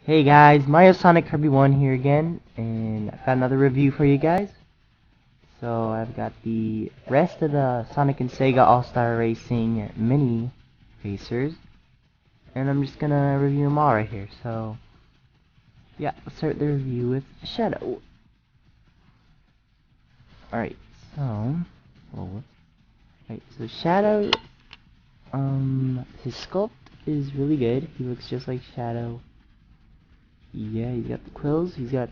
Hey guys, Mario Sonic Kirby 1 here again, and I've got another review for you guys. So I've got the rest of the Sonic and Sega All-Star Racing mini racers, and I'm just gonna review them all right here. So yeah, let's start the review with Shadow. Alright, so Shadow, his sculpt is really good. He looks just like Shadow. Yeah, he's got the quills, the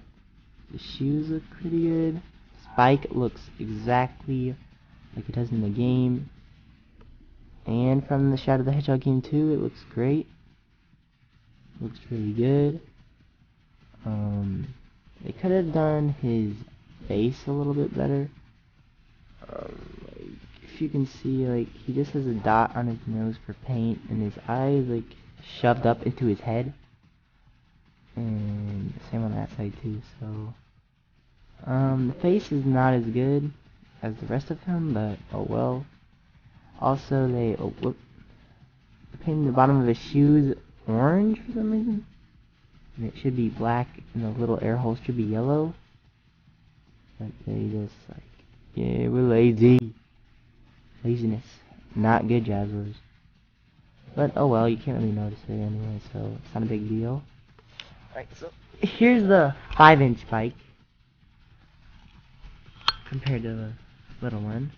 shoes look pretty good. Spike looks exactly like it does in the game. And from the Shadow the Hedgehog game too, it looks great. Looks really good. They could have done his face a little bit better. Like, if you can see, like, he just has a dot on his nose for paint, and his eyes, like, shoved up into his head. And same on that side too, so the face is not as good as the rest of him, but oh well. Also, they painted the bottom of his shoes orange for some reason, and it should be black, and the little air holes should be yellow. But they just yeah, we're lazy. Laziness, not good, Jazwares. But oh well, you can't really notice it anyway, so it's not a big deal. Alright, so here's the 5-inch bike compared to the little one.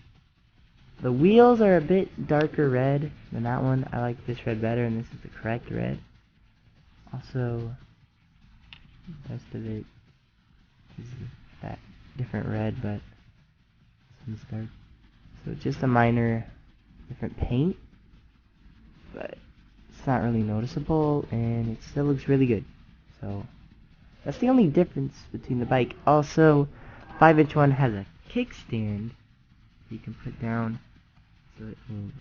The wheels are a bit darker red than that one. I like this red better, and this is the correct red. Also, the rest of it is that different red, but this one's dark. So just a minor different paint, but it's not really noticeable, and it still looks really good. So that's the only difference between the bike. Also, 5-inch one has a kickstand you can put down so it will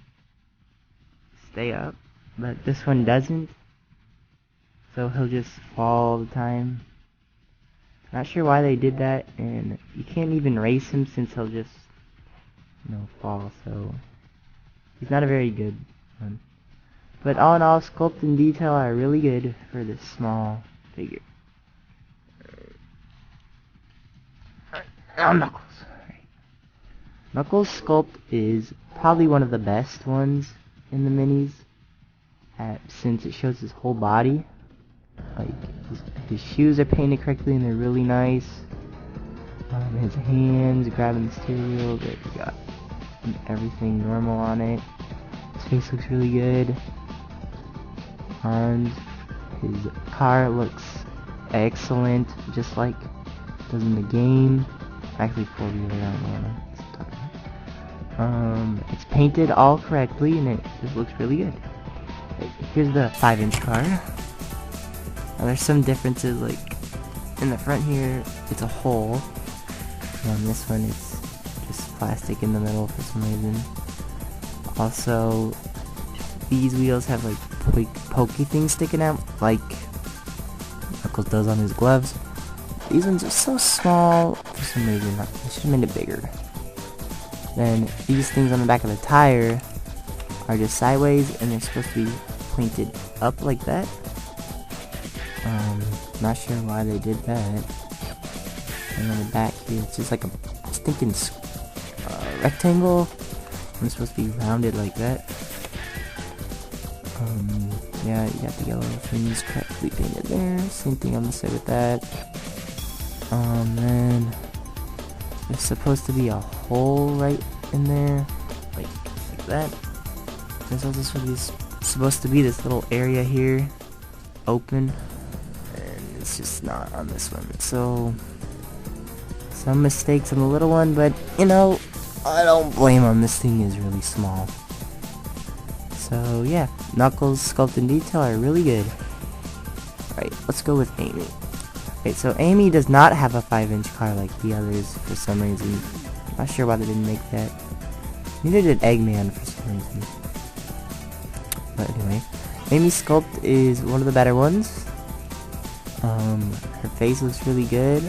stay up, but this one doesn't, so he'll just fall all the time. Not sure why they did that, and you can't even race him since he'll just, fall, so he's not a very good one. But all in all, sculpt and detail are really good for this small figure. Now Knuckles. Knuckles' sculpt is probably one of the best ones in the minis, since it shows his whole body. Like, his shoes are painted correctly and they're really nice. His hands grabbing the steering wheel, they got everything normal on it. His face looks really good. Arms, his car looks excellent, just like it does in the game. Actually, 4-wheeler, I don't know what I'm talking about. It's painted all correctly, and it just looks really good. Here's the 5-inch car. Now, there's some differences, like, in the front here, it's a hole. And on this one, it's just plastic in the middle for some reason. Also, these wheels have, like, pokey things sticking out, like Knuckles does on his gloves. These ones are so small for some reason. I should have made it bigger. Then these things on the back of the tire are just sideways, and they're supposed to be pointed up like that. Not sure why they did that. And on the back here, it's just like a stinking rectangle, and it's supposed to be rounded like that. Yeah, you got the yellow things correctly painted there. Same thing on the side with that. Then there's supposed to be a hole right in there, like that. There's also supposed to be this little area here, open, and it's just not on this one. So, some mistakes on the little one, but, I don't blame them. This thing is really small. So, yeah, Knuckles' sculpt and detail are really good. Alright, let's go with Amy. Okay, so Amy does not have a 5-inch car like the others for some reason. Not sure why they didn't make that. Neither did Eggman for some reason. But anyway, Amy's sculpt is one of the better ones. Her face looks really good.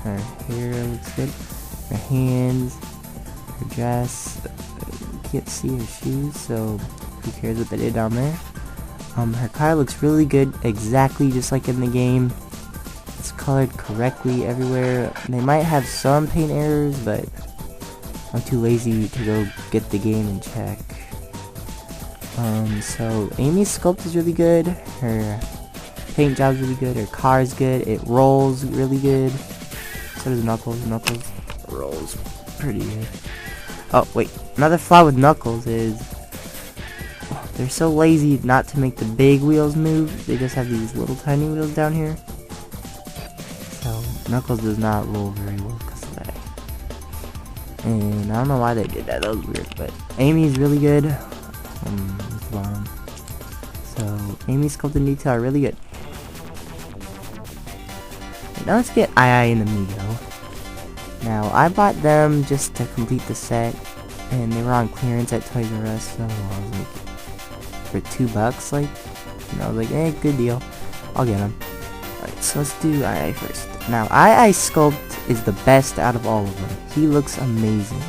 Her hair looks good. Her hands, her dress. You can't see her shoes, so who cares what they did down there. Her car looks really good, exactly just like in the game. It's colored correctly everywhere. They might have some paint errors, but I'm too lazy to go get the game and check. So Amy's sculpt is really good. Her paint job is really good. Her car is good. It rolls really good. So does Knuckles. Knuckles rolls pretty good. Oh wait, another flaw with Knuckles is they're so lazy not to make the big wheels move. They just have these little tiny wheels down here. So Knuckles does not roll very well because of that. And I don't know why they did that. That was weird. But Amy's really good. At the bottom. So Amy's sculpt and detail are really good. Now let's get Aiai and Amigo. Now I bought them just to complete the set, and they were on clearance at Toys R Us, so I was like, for $2, like, you know, I was like, hey, good deal, I'll get them. Alright, so let's do Aiai first. Now Aiai's sculpt is the best out of all of them. He looks amazing,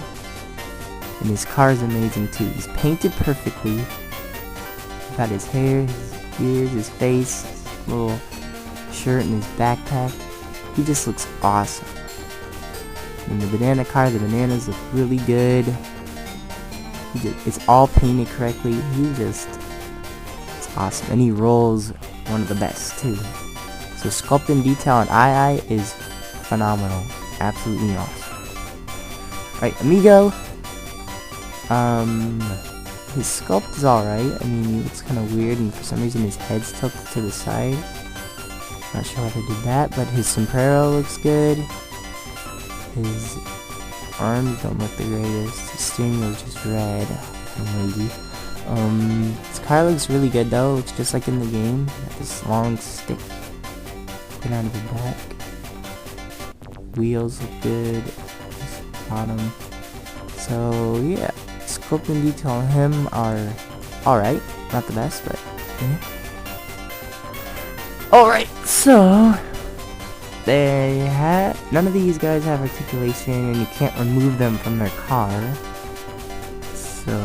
and his car is amazing too. He's painted perfectly. He's got his hair, his ears, his face, his little shirt, and his backpack. He just looks awesome. And the banana car, the bananas look really good. It's all painted correctly. It's awesome. And he rolls one of the best too. So sculpt and detail on Aiai is phenomenal. Absolutely awesome. Alright, Amigo. His sculpt is alright. I mean, he looks kind of weird, and for some reason his head's tilted to the side. Not sure why they did that, but his sombrero looks good. His arms don't look the greatest. His steering wheel is just red. I'm lazy. His car looks really good though. Looks just like in the game. Got this long stick going out of the back. Wheels look good. His bottom. So yeah, sculpt and detail on him are alright. Not the best, but yeah. Alright, so none of these guys have articulation, and you can't remove them from their car. So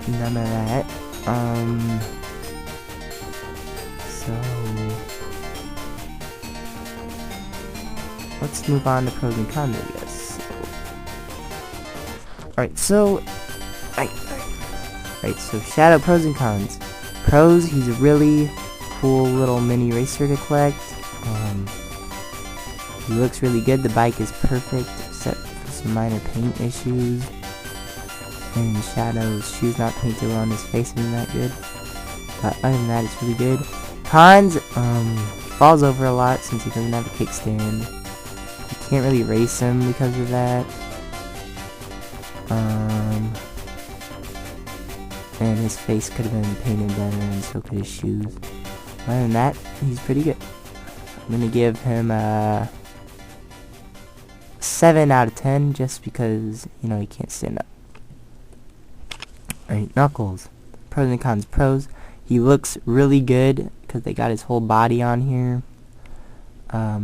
none of that. So let's move on to pros and cons, I guess. Alright, so so Shadow pros and cons. Pros, he's a really cool little mini racer to collect. He looks really good. The bike is perfect except for some minor paint issues. And Shadow's shoes not painted well on his face isn't that good. But other than that, it's really good. Cons, he falls over a lot since he doesn't have a kickstand. You can't really race him because of that. And his face could have been painted better, and so could his shoes. Other than that, he's pretty good. I'm gonna give him a 7 out of 10, just because, you know, he can't stand up. Alright, Knuckles. Pros and cons. Pros, he looks really good, because they got his whole body on here.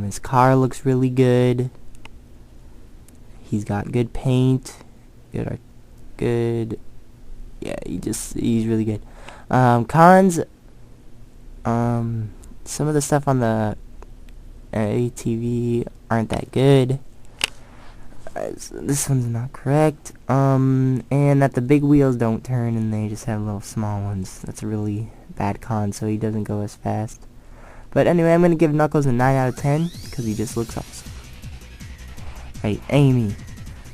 His car looks really good. He's got good paint. Good. Yeah, he's really good. Cons, some of the stuff on the ATV aren't that good. So this one's not correct. And that the big wheels don't turn and they just have little small ones. That's a really bad con, so he doesn't go as fast. But anyway, I'm gonna give Knuckles a 9 out of 10 because he just looks awesome. Right, Amy.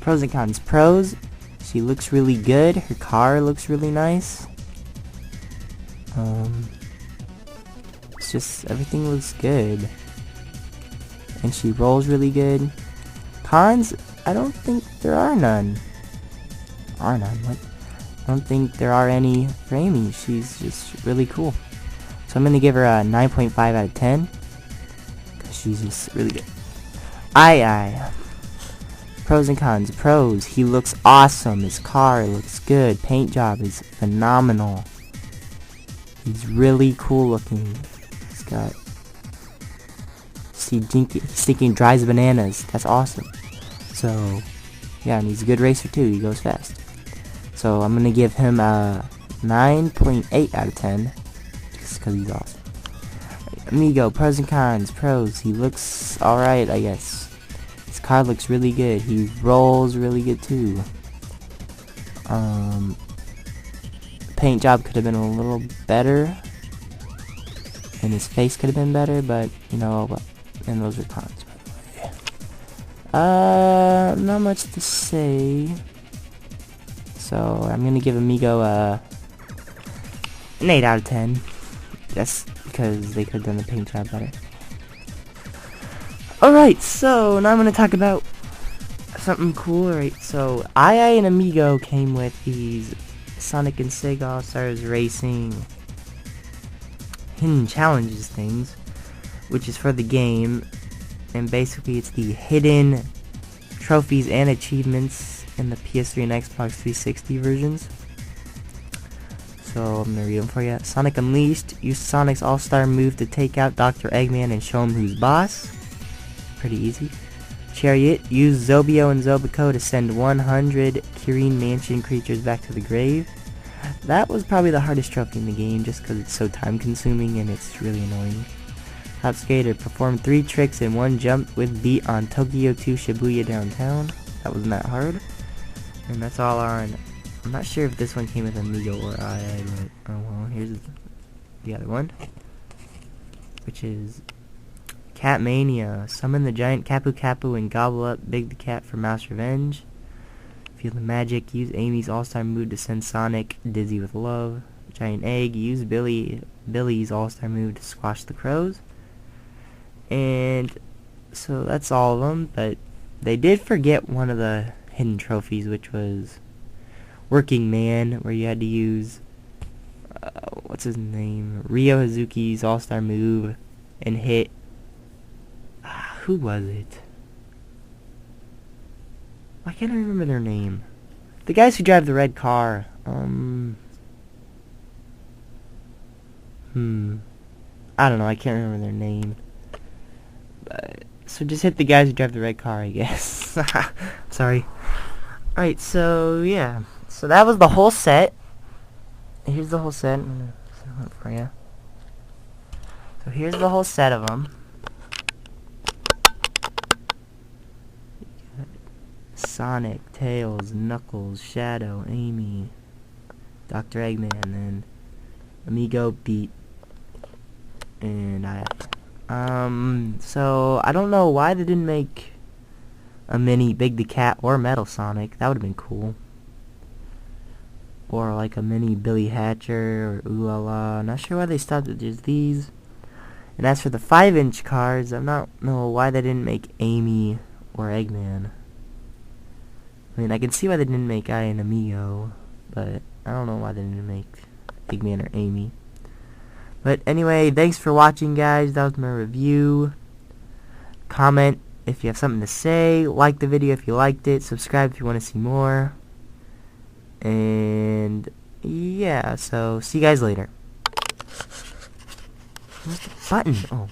Pros and cons. Pros, she looks really good. Her car looks really nice. It's just, everything looks good. And she rolls really good. Cons, I don't think there are none. What? I don't think there are any for Amy. She's just really cool. So I'm going to give her a 9.5 out of 10. Because she's just really good. Aiai. Pros and cons. Pros, he looks awesome. His car looks good. Paint job is phenomenal. He's really cool looking. He's got... See, stinking dries bananas. That's awesome. So, yeah, and he's a good racer too. He goes fast. So I'm going to give him a 9.8 out of 10. Just because he's awesome. Amigo, pros and cons. Pros, he looks alright, I guess. His card looks really good. He rolls really good too. Paint job could have been a little better. And his face could have been better, but, you know, and those are cons, by the way. Not much to say. So, I'm gonna give Amigo, an 8 out of 10. That's because they could have done the paint job better. Alright, so now I'm going to talk about something cool. Alright, so Aiai and Amigo came with these Sonic and Sega All-Stars Racing hidden challenges things, which is for the game, and basically it's the hidden trophies and achievements in the PS3 and Xbox 360 versions. So I'm gonna read them for you. Sonic Unleashed. Use Sonic's All-Star move to take out Dr. Eggman and show him who's boss. Pretty easy. Chariot. Use Zobio and Zobico to send 100 Kirin Mansion creatures back to the grave. That was probably the hardest trophy in the game just because it's so time consuming and it's really annoying. Top Skater. Perform 3 tricks in 1 jump with beat on Tokyo 2 Shibuya downtown. That wasn't that hard. And that's all on... I'm not sure if this one came with Amigo or Aiai, but oh well, here's the other one, which is Cat Mania. Summon the giant Kapu Kapu and gobble up Big the Cat for Mouse Revenge. Feel the magic. Use Amy's All-Star move to send Sonic dizzy with love. Giant Egg. Use Billy's All-Star move to squash the crows. And so that's all of them, but they did forget one of the hidden trophies, which was Working Man, where you had to use, what's his name, Ryo Hazuki's All-Star move and hit, who was it? Why can't I remember their name? The guys who drive the red car, I don't know, I can't remember their name. But, so just hit the guys who drive the red car, I guess. Sorry. Alright, so, yeah. So that was the whole set. Here's the whole set. I'm gonna set it for you. So here's the whole set of them. Sonic, Tails, Knuckles, Shadow, Amy, Dr. Eggman, and Amigo, Beat, and so I don't know why they didn't make a mini Big the Cat or Metal Sonic. That would have been cool. Or like a mini Billy Hatcher or Ooh La La. Not sure why they stopped at just these. And as for the 5-inch cards, I'm not know why they didn't make Amy or Eggman. I mean, I can see why they didn't make Aiai and Amigo, but I don't know why they didn't make Eggman or Amy. But anyway, thanks for watching, guys. That was my review. Comment if you have something to say. Like the video if you liked it. Subscribe if you want to see more. And yeah, so see you guys later. Where's the button? Oh.